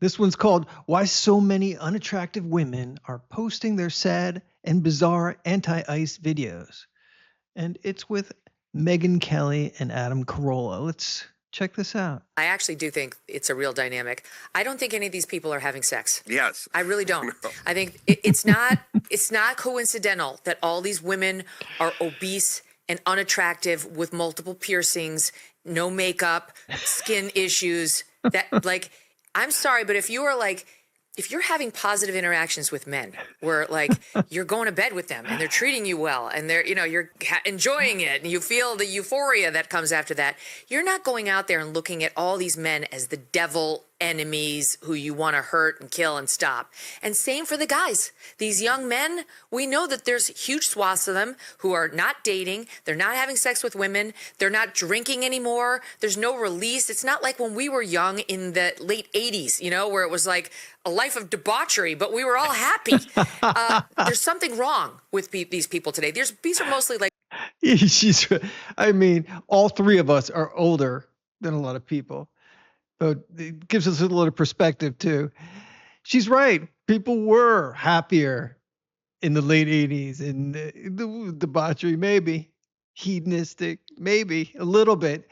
This one's called Why So Many Unattractive Women Are Posting Their Sad and Bizarre Anti-Ice Videos. And it's with Megyn Kelly and Adam Carolla. Let's check this out. I actually do think it's a real dynamic. I don't think any of these people are having sex. Yes. I really don't. No. I think it's not coincidental that all these women are obese and unattractive with multiple piercings, no makeup, skin issues. That, like, I'm sorry, but if you're having positive interactions with men where, like, you're going to bed with them and they're treating you well and you're enjoying it and you feel the euphoria that comes after that, you're not going out there and looking at all these men as the devil enemies who you want to hurt and kill and stop. And same for the guys. These young men, we know that there's huge swaths of them who are not dating. They're not having sex with women. They're not drinking anymore. There's no release. It's not like when we were young in the late 80s, where it was like a life of debauchery, but we were all happy. There's something wrong with these people today. These are mostly like... all three of us are older than a lot of people. So it gives us a little perspective too. She's right. People were happier in the late 80s and the debauchery, maybe hedonistic, maybe a little bit.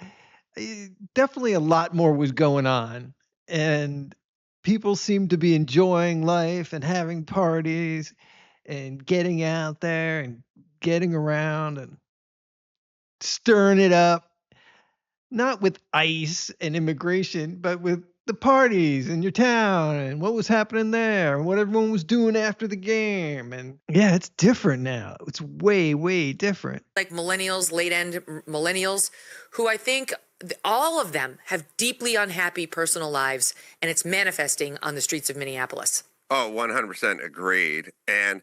Definitely a lot more was going on, and people seemed to be enjoying life and having parties and getting out there and getting around and stirring it up. Not with ICE and immigration, but with the parties in your town and what was happening there and what everyone was doing after the game. And yeah, it's different now. It's way, way different. Like millennials, late-end millennials, who I think all of them have deeply unhappy personal lives, and it's manifesting on the streets of Minneapolis. Oh, 100% agreed. And,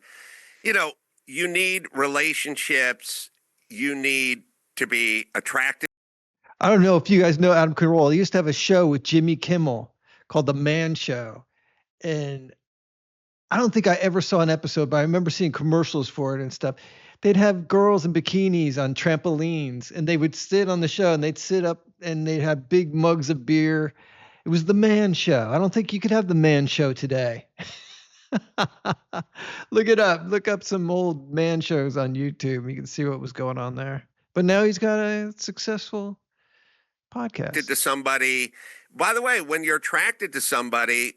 you need relationships. You need to be attracted. I don't know if you guys know Adam Carolla. He used to have a show with Jimmy Kimmel called The Man Show. And I don't think I ever saw an episode, but I remember seeing commercials for it and stuff. They'd have girls in bikinis on trampolines, and they would sit on the show, and they'd sit up, and they'd have big mugs of beer. It was The Man Show. I don't think you could have The Man Show today. Look it up. Look up some old man shows on YouTube. You can see what was going on there. But now he's got a successful podcast. To somebody, by the way, when you're attracted to somebody,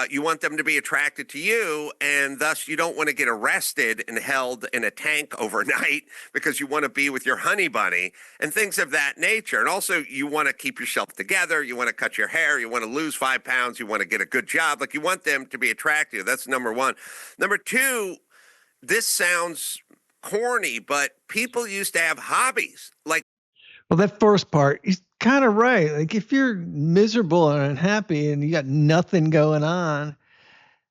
you want them to be attracted to you, and thus you don't want to get arrested and held in a tank overnight because you want to be with your honey bunny and things of that nature. And also, you want to keep yourself together. You want to cut your hair. You want to lose 5 pounds. You want to get a good job. Like, you want them to be attractive. That's number one. Number two, this sounds corny, but people used to have hobbies. Well, that first part, he's kind of right. Like, if you're miserable and unhappy and you got nothing going on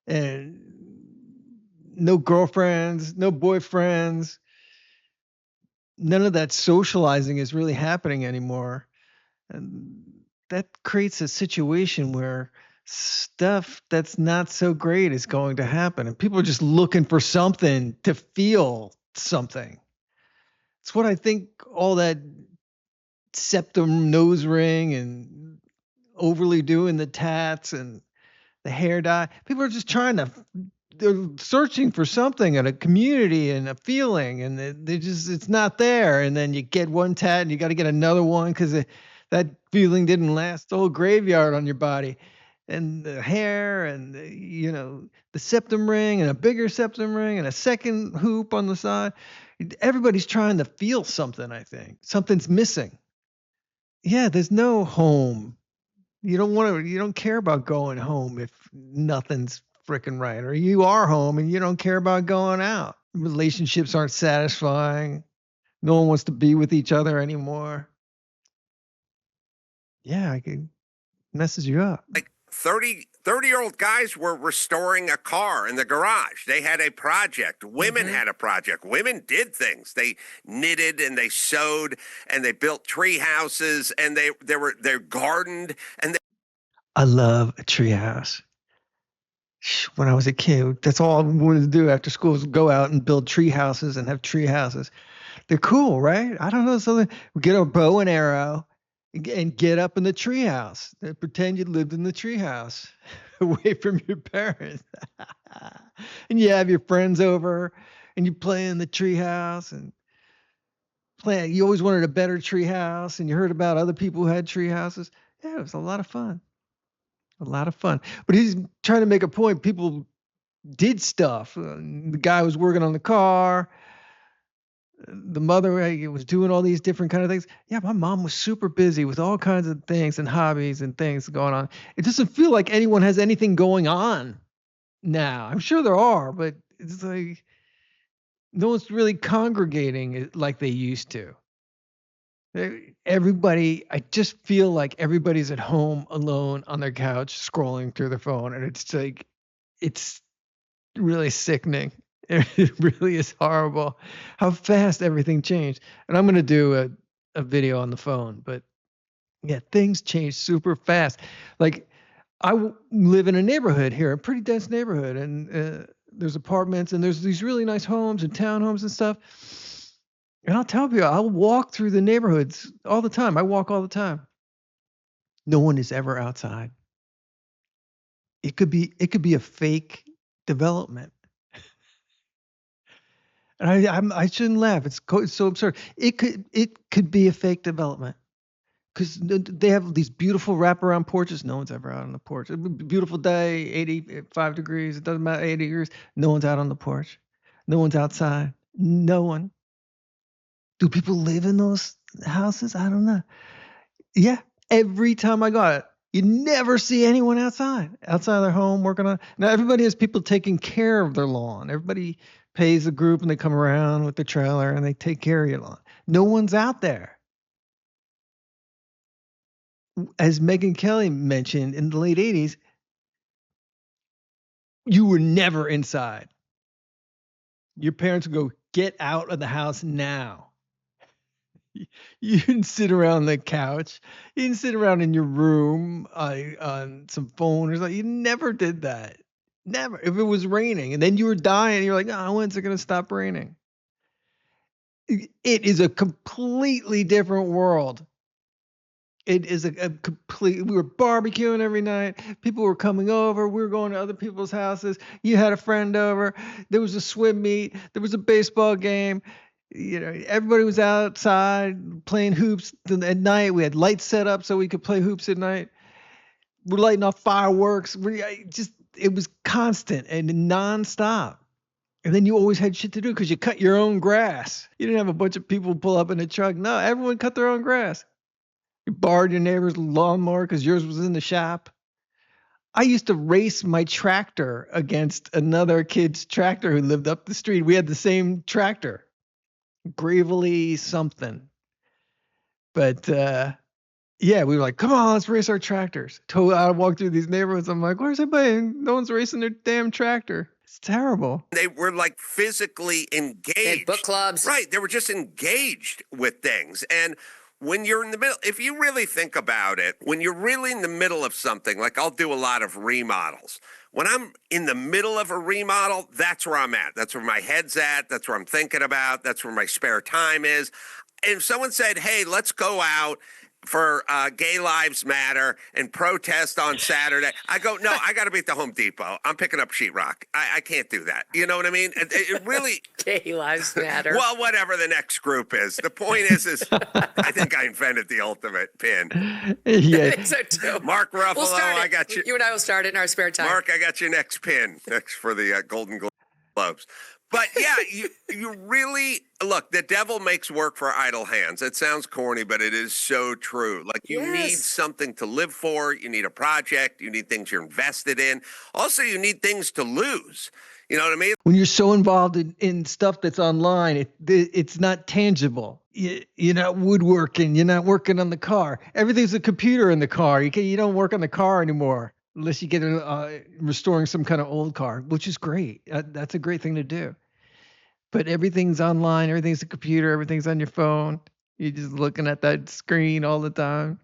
and no girlfriends, no boyfriends, none of that socializing is really happening anymore. And that creates a situation where stuff that's not so great is going to happen. And people are just looking for something to feel something. It's what I think all that septum nose ring and overly doing the tats and the hair dye. People are just they're searching for something and a community and a feeling, and it's not there. And then you get one tat and you got to get another one because that feeling didn't last the whole graveyard on your body. And the hair and the septum ring and a bigger septum ring and a second hoop on the side. Everybody's trying to feel something, I think. Something's missing. Yeah, there's no home. You don't care about going home if nothing's freaking right. Or you are home and you don't care about going out. Relationships aren't satisfying. No one wants to be with each other anymore. Yeah, it messes you up. Like 30-year-old guys were restoring a car in the garage. They had a project. Women had a project. Women did things. They knitted and they sewed and they built tree houses and they gardened and I love a tree house. When I was a kid, that's all I wanted to do after school was go out and build tree houses and have tree houses. They're cool, right? I don't know. We get a bow and arrow and get up in the treehouse. Pretend you lived in the treehouse away from your parents. And you have your friends over and you play in the treehouse and play. You always wanted a better treehouse and you heard about other people who had treehouses. Yeah, it was a lot of fun. A lot of fun. But he's trying to make a point. People did stuff. The guy was working on the car. The mother was doing all these different kind of things. Yeah, my mom was super busy with all kinds of things and hobbies and things going on. It doesn't feel like anyone has anything going on now. I'm sure there are, but it's like no one's really congregating like they used to. Everybody, I just feel like everybody's at home alone on their couch scrolling through their phone, and it's like it's really sickening. It really is horrible how fast everything changed. And I'm going to do a video on the phone, but yeah, things change super fast. Like live in a neighborhood here, a pretty dense neighborhood, and there's apartments and there's these really nice homes and townhomes and stuff. And I'll tell you, I'll walk through the neighborhoods all the time. I walk all the time. No one is ever outside. It could be a fake development. And I shouldn't laugh. It's so absurd. It could be a fake development because they have these beautiful wraparound porches. No one's ever out on the porch. A beautiful day, 85 degrees. It doesn't matter, 80 degrees. No one's out on the porch. No one's outside. No one. Do people live in those houses? I don't know. Yeah, every time I go out, you never see anyone outside of their home working on. Now everybody has people taking care of their lawn. Everybody pays a group and they come around with the trailer and they take care of your lawn. No one's out there. As Megyn Kelly mentioned in the late 80s, you were never inside. Your parents would go, get out of the house now. You didn't sit around the couch. You didn't sit around in your room on some phone or something. You never did that. Never. If it was raining and then you were dying, you're like, oh, when's it going to stop raining? It is a completely different world. It is a complete, we were barbecuing every night. People were coming over. We were going to other people's houses. You had a friend over. There was a swim meet. There was a baseball game. You know, everybody was outside playing hoops at night. We had lights set up so we could play hoops at night. We're lighting off fireworks. It was constant and nonstop. And then you always had shit to do because you cut your own grass. You didn't have a bunch of people pull up in a truck. No, everyone cut their own grass. You borrowed your neighbor's lawnmower because yours was in the shop. I used to race my tractor against another kid's tractor who lived up the street. We had the same tractor. Gravely something. But yeah, we were like, come on, let's race our tractors. I walk through these neighborhoods. I'm like, where's everybody? No one's racing their damn tractor. It's terrible. They were like physically engaged. They had book clubs. Right. They were just engaged with things. And when you're in the middle, if you really think about it, when you're really in the middle of something, like I'll do a lot of remodels. When I'm in the middle of a remodel, that's where I'm at. That's where my head's at. That's where I'm thinking about. That's where my spare time is. And if someone said, hey, let's go out for Gay Lives Matter and protest on Saturday, I go, no, I got to be at the Home Depot. I'm picking up sheetrock. I can't do that. You know what I mean? It really... Gay Lives Matter. Well, whatever the next group is. The point is I think I invented the ultimate pin. Yeah. I think so too. Mark Ruffalo, We'll start it. I got you. You and I will start it in our spare time. Mark, I got your next pin. Next for the Golden Globes. But yeah, you really look. The devil makes work for idle hands. It sounds corny, but it is so true. Like you need something to live for. You need a project. You need things you're invested in. Also, you need things to lose. You know what I mean? When you're so involved in stuff that's online, it's not tangible. You're not woodworking. You're not working on the car. Everything's a computer in the car. You don't work on the car anymore unless you get restoring some kind of old car, which is great. That's a great thing to do. But everything's online. Everything's a computer. Everything's on your phone. You're just looking at that screen all the time.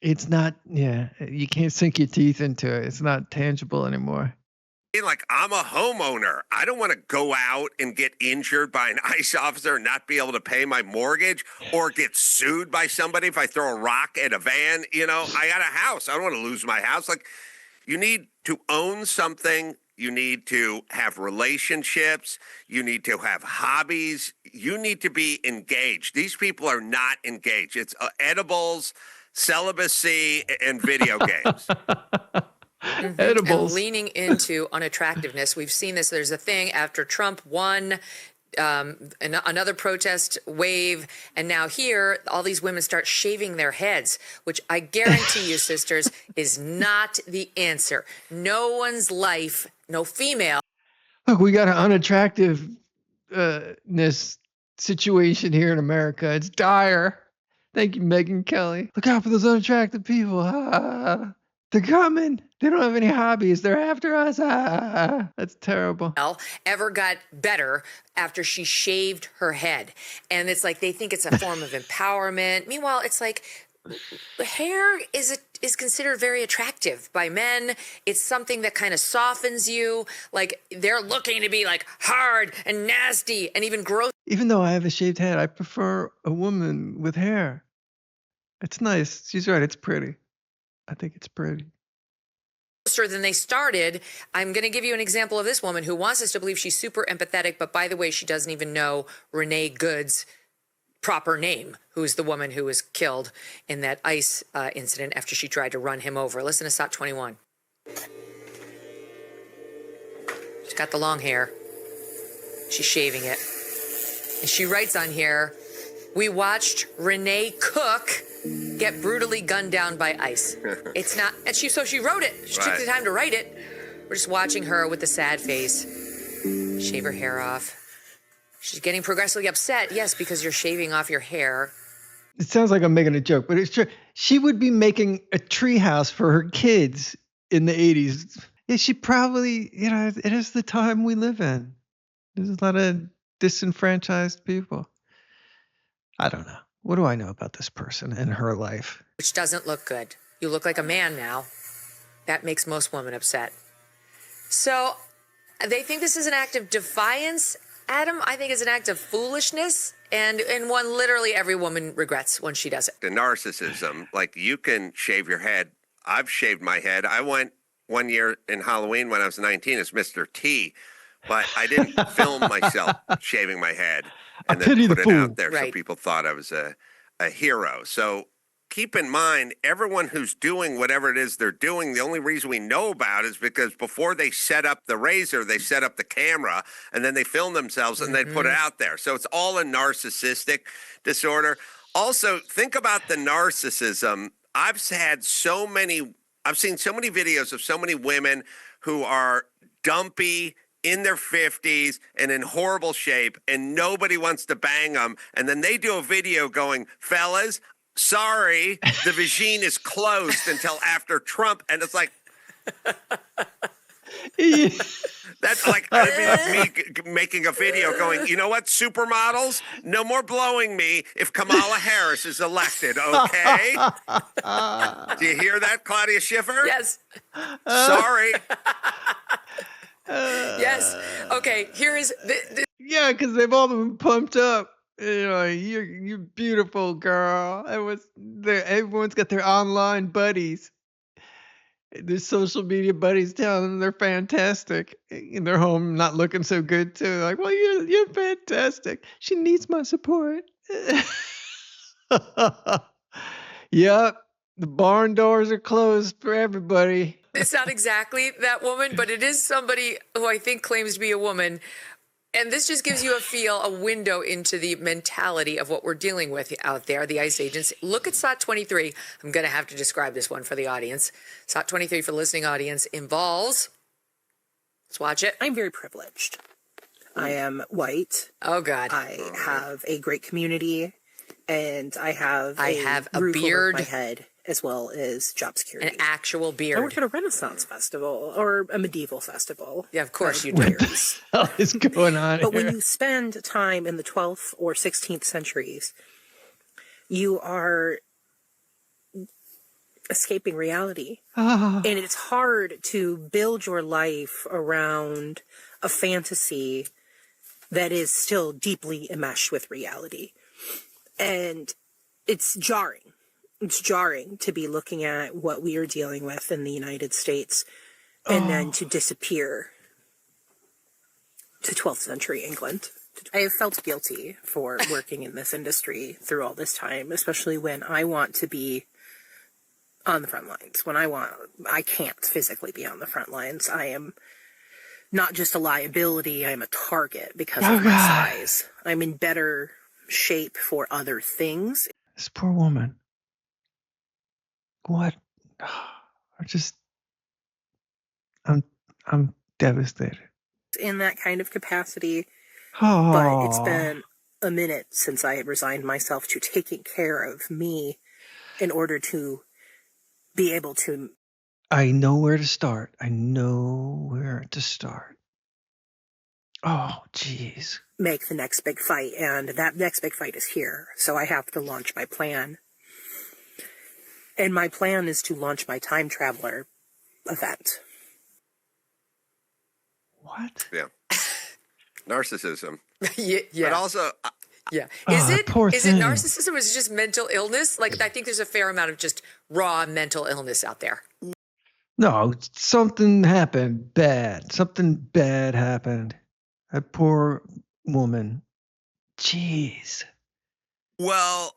It's not, you can't sink your teeth into it. It's not tangible anymore. Like, I'm a homeowner. I don't want to go out and get injured by an ICE officer and not be able to pay my mortgage or get sued by somebody if I throw a rock at a van. You know, I got a house. I don't want to lose my house. Like, you need to own something. You need to have relationships. You need to have hobbies. You need to be engaged. These people are not engaged. It's edibles, celibacy, and video games. Edibles. And leaning into unattractiveness. We've seen this. There's a thing after Trump won, another protest wave, and now here, all these women start shaving their heads, which I guarantee you, sisters, is not the answer. No one's life, no female. Look, we got an unattractiveness situation here in America. It's dire. Thank you, Megyn Kelly. Look out for those unattractive people. They're coming. They don't have any hobbies. They're after us. That's terrible. Ever got better after she shaved her head. And it's like they think it's a form of empowerment. Meanwhile, it's like hair is considered very attractive by men. It's something that kind of softens you. Like they're looking to be like hard and nasty and even gross. Even though I have a shaved head, I prefer a woman with hair. It's nice. She's right. It's pretty. I think it's pretty. Than they started. I'm going to give you an example of this woman who wants us to believe she's super empathetic, but by the way, she doesn't even know Renee Good's proper name, who's the woman who was killed in that ICE incident after she tried to run him over. Listen to SOT 21. She's got the long hair. She's shaving it. And she writes on here, we watched Renee Cook get brutally gunned down by ICE. It's not, and she wrote it. She took the time to write it. We're just watching her with a sad face, shave her hair off. She's getting progressively upset. Yes, because you're shaving off your hair. It sounds like I'm making a joke, but it's true. She would be making a treehouse for her kids in the 80s. Yeah, she probably, it is the time we live in. There's a lot of disenfranchised people. I don't know. What do I know about this person and her life? Which doesn't look good. You look like a man now. That makes most women upset. So they think this is an act of defiance. Adam, I think it's an act of foolishness. And one literally every woman regrets when she does it. The narcissism, like you can shave your head. I've shaved my head. I went one year in Halloween when I was 19 as Mr. T, but I didn't film myself shaving my head and then put it out there so people thought I was a hero. So keep in mind, everyone who's doing whatever it is they're doing, the only reason we know about it is because before they set up the razor, they set up the camera, and then they film themselves and they put it out there. So it's all a narcissistic disorder. Also, think about the narcissism. I've seen so many videos of so many women who are dumpy, in their 50s and in horrible shape, and nobody wants to bang them. And then they do a video going, fellas, sorry, the vagine is closed until after Trump. And it's like, that's like, that'd be like me making a video going, you know what, supermodels, no more blowing me if Kamala Harris is elected, okay? Do you hear that, Claudia Schiffer? Yes. Sorry. Yes. Okay. Here is yeah, because they've all been pumped up. You're beautiful, girl. Everyone's got their online buddies, their social media buddies telling them they're fantastic. And they're home not looking so good too. Like, well, you're fantastic. She needs my support. Yep. The barn doors are closed for everybody. It's not exactly that woman, but it is somebody who I think claims to be a woman. And this just gives you a window into the mentality of what we're dealing with out there, the ICE agents. Look at SOT 23. I'm going to have to describe this one for the audience. SOT 23 for the listening audience involves, let's watch it. I'm very privileged. I am white. Oh, God. I have a great community, and I have a roof beard. over my head, as well as job security. An actual beard. I worked at a Renaissance festival or a medieval festival. Yeah, of course you do. What the hell is going on But here? when you spend time in the 12th or 16th centuries, you are escaping reality. Ah, And it's hard to build your life around a fantasy that is still deeply enmeshed with reality. And it's jarring. It's jarring to be looking at what we are dealing with in the United States and then to disappear to 12th century England. I have felt guilty for working in this industry through all this time, especially when I want to be on the front lines. I can't physically be on the front lines. I am not just a liability, I'm a target because of my size. I'm in better shape for other things. this poor woman. What? I'm devastated. In that kind of capacity, but it's Oh, been a minute since I had resigned myself to taking care of me in order to be able to I know where to start. Oh, jeez. make the next big fight, and that next big fight is here. So I have to launch my plan. And my plan is to launch my time traveler event. What? Yeah. Narcissism. Yeah. But also, Yeah. Poor Is it thing. narcissism or is it just mental illness? Like, I think there's a fair amount of just raw mental illness out there. No, something happened bad. Something bad happened. That poor woman. Jeez. well,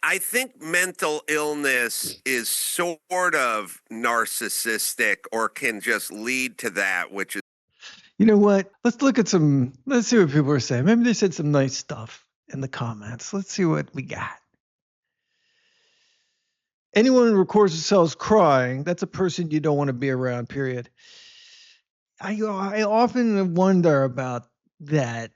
I think mental illness is sort of narcissistic or can just lead to that, which is You know what? Let's see what people are saying. Maybe they said some nice stuff in the comments. Let's see what we got. Anyone who records themselves crying, that's a person you don't want to be around, period. I often wonder about that.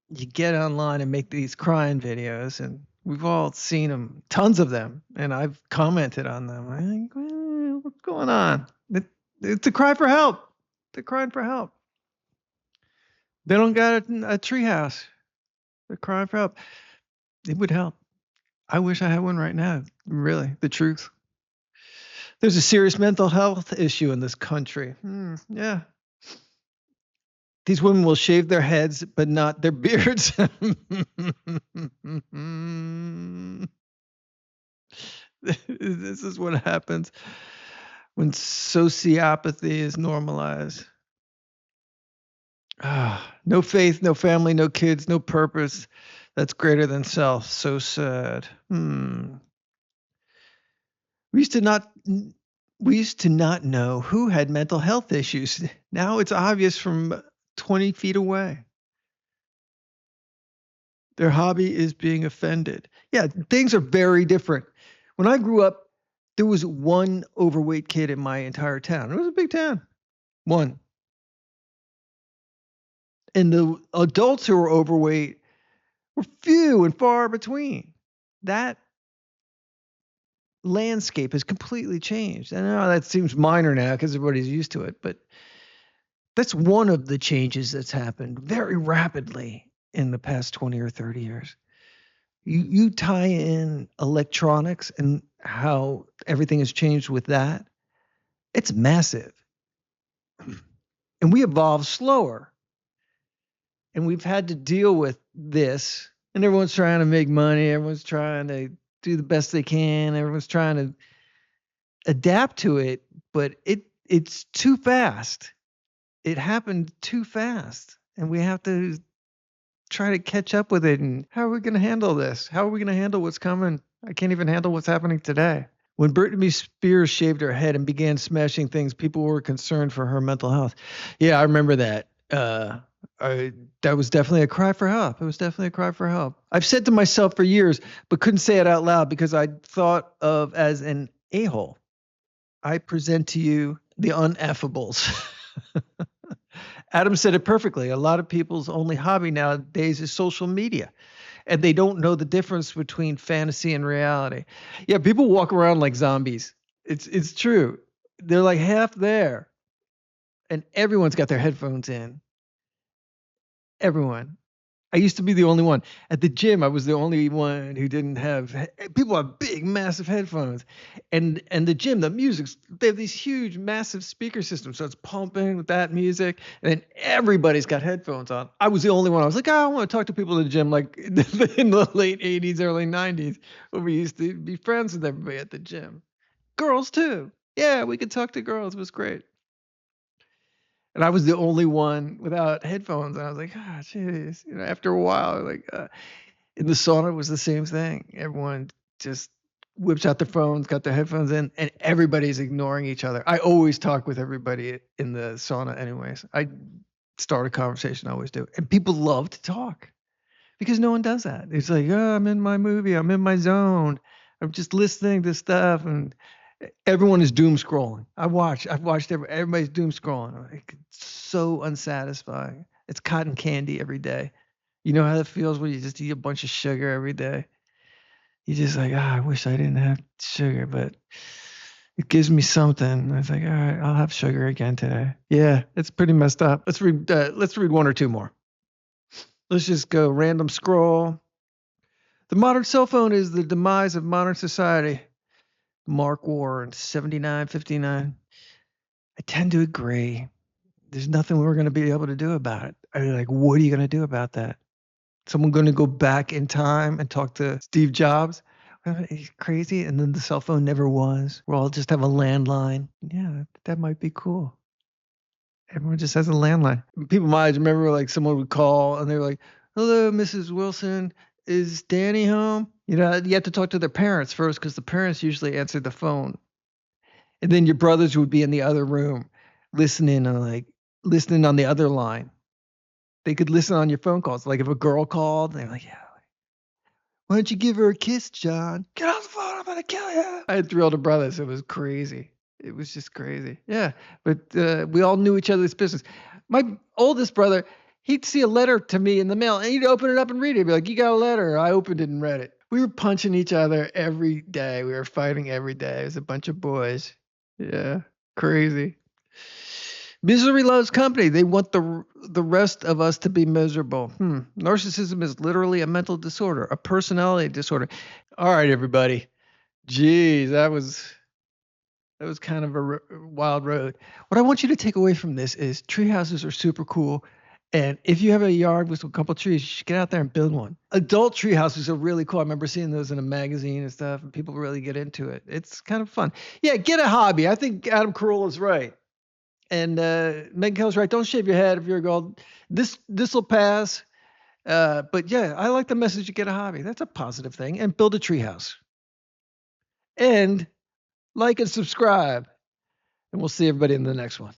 You get online and make these crying videos, and we've all seen them, tons of them, and I've commented on them. I think, well, what's going on? It's a cry for help. They're crying for help. They don't got a treehouse. They're crying for help. It would help. I wish I had one right now. Really, the truth. There's a serious mental health issue in this country. Yeah. These women will shave their heads, but not their beards. This is what happens when sociopathy is normalized. No faith, no family, no kids, no purpose. That's greater than self. So sad. We used to not know who had mental health issues. Now it's obvious from 20 feet away. Their hobby is being offended. Yeah, things are very different. When I grew up, there was one overweight kid in my entire town. It was a big town. One. And the adults who were overweight were few and far between. That landscape has completely changed. I know that seems minor now because everybody's used to it, but that's one of the changes that's happened very rapidly in the past 20 or 30 years. You tie in electronics and how everything has changed with that, it's massive. And we evolve slower. And we've had to deal with this. And everyone's trying to make money. Everyone's trying to do the best they can. Everyone's trying to adapt to it. But it's too fast. It happened too fast. And we have to try to catch up with it. And how are we going to handle this? How are we going to handle what's coming? I can't even handle what's happening today. When Britney Spears shaved her head and began smashing things, people were concerned for her mental health. Yeah, I remember that. That was definitely a cry for help. It was definitely a cry for help. I've said to myself for years, but couldn't say it out loud because I thought of as an a-hole. I present to you the uneffables. Adam said it perfectly. A lot of people's only hobby nowadays is social media, and they don't know the difference between fantasy and reality. Yeah, people walk around like zombies. It's true. They're like half there, and everyone's got their headphones in. Everyone. I used to be the only one. At the gym, I was the only one who didn't have people have big, massive headphones. And the gym, the music's they have these huge, massive speaker systems. So it's pumping with that music. And then everybody's got headphones on. I was the only one. I was like, oh, I want to talk to people in the gym like in the late 80s, early 90s, when we used to be friends with everybody at the gym. Girls too. Yeah, we could talk to girls. It was great. And I was the only one without headphones. And I was like, ah, jeez. You know, after a while, like in the sauna, it was the same thing. Everyone just whips out their phones, got their headphones in, and everybody's ignoring each other. I always talk with everybody in the sauna anyways. I start a conversation, I always do. And people love to talk because no one does that. It's like, oh, I'm in my movie. I'm in my zone. I'm just listening to stuff. And everyone is doom scrolling. I've watched everybody's doom scrolling. Like, it's so unsatisfying. It's cotton candy every day. You know how it feels when you just eat a bunch of sugar every day? You just like, I wish I didn't have sugar, but it gives me something. I was like, all right, I'll have sugar again today. Yeah, it's pretty messed up. Let's read one or two more. Let's just go random scroll. The modern cell phone is the demise of modern society. Mark Warren, 7959. I tend to agree. There's nothing we're going to be able to do about it. I mean, like, what are you going to do about that? Someone going to go back in time and talk to Steve Jobs? He's crazy. And then the cell phone never was. We'll all just have a landline. Yeah, that might be cool. Everyone just has a landline. People my age remember like someone would call and they were like, hello, Mrs. Wilson. Is Danny home? You know, you have to talk to their parents first because the parents usually answer the phone. And then your brothers would be in the other room listening on the other line. They could listen on your phone calls. Like if a girl called, they're like, yeah. Why don't you give her a kiss, John? Get off the phone, I'm going to kill you. I had 3 older brothers. It was crazy. It was just crazy. Yeah. But we all knew each other's business. My oldest brother, he'd see a letter to me in the mail and he'd open it up and read it. He'd be like, you got a letter. I opened it and read it. We were punching each other every day. We were fighting every day. It was a bunch of boys. Yeah. Crazy. Misery loves company. They want the rest of us to be miserable. Narcissism is literally a mental disorder, a personality disorder. All right, everybody. Geez, that was kind of a wild road. What I want you to take away from this is treehouses are super cool. And if you have a yard with a couple trees, you should get out there and build one. Adult treehouses are really cool. I remember seeing those in a magazine and stuff, and people really get into it. It's kind of fun. Yeah, get a hobby. I think Adam Carolla is right. And Megyn Kelly's right. Don't shave your head if you're a girl. This will pass. But yeah, I like the message you get a hobby. That's a positive thing. And build a treehouse. And like and subscribe. And we'll see everybody in the next one.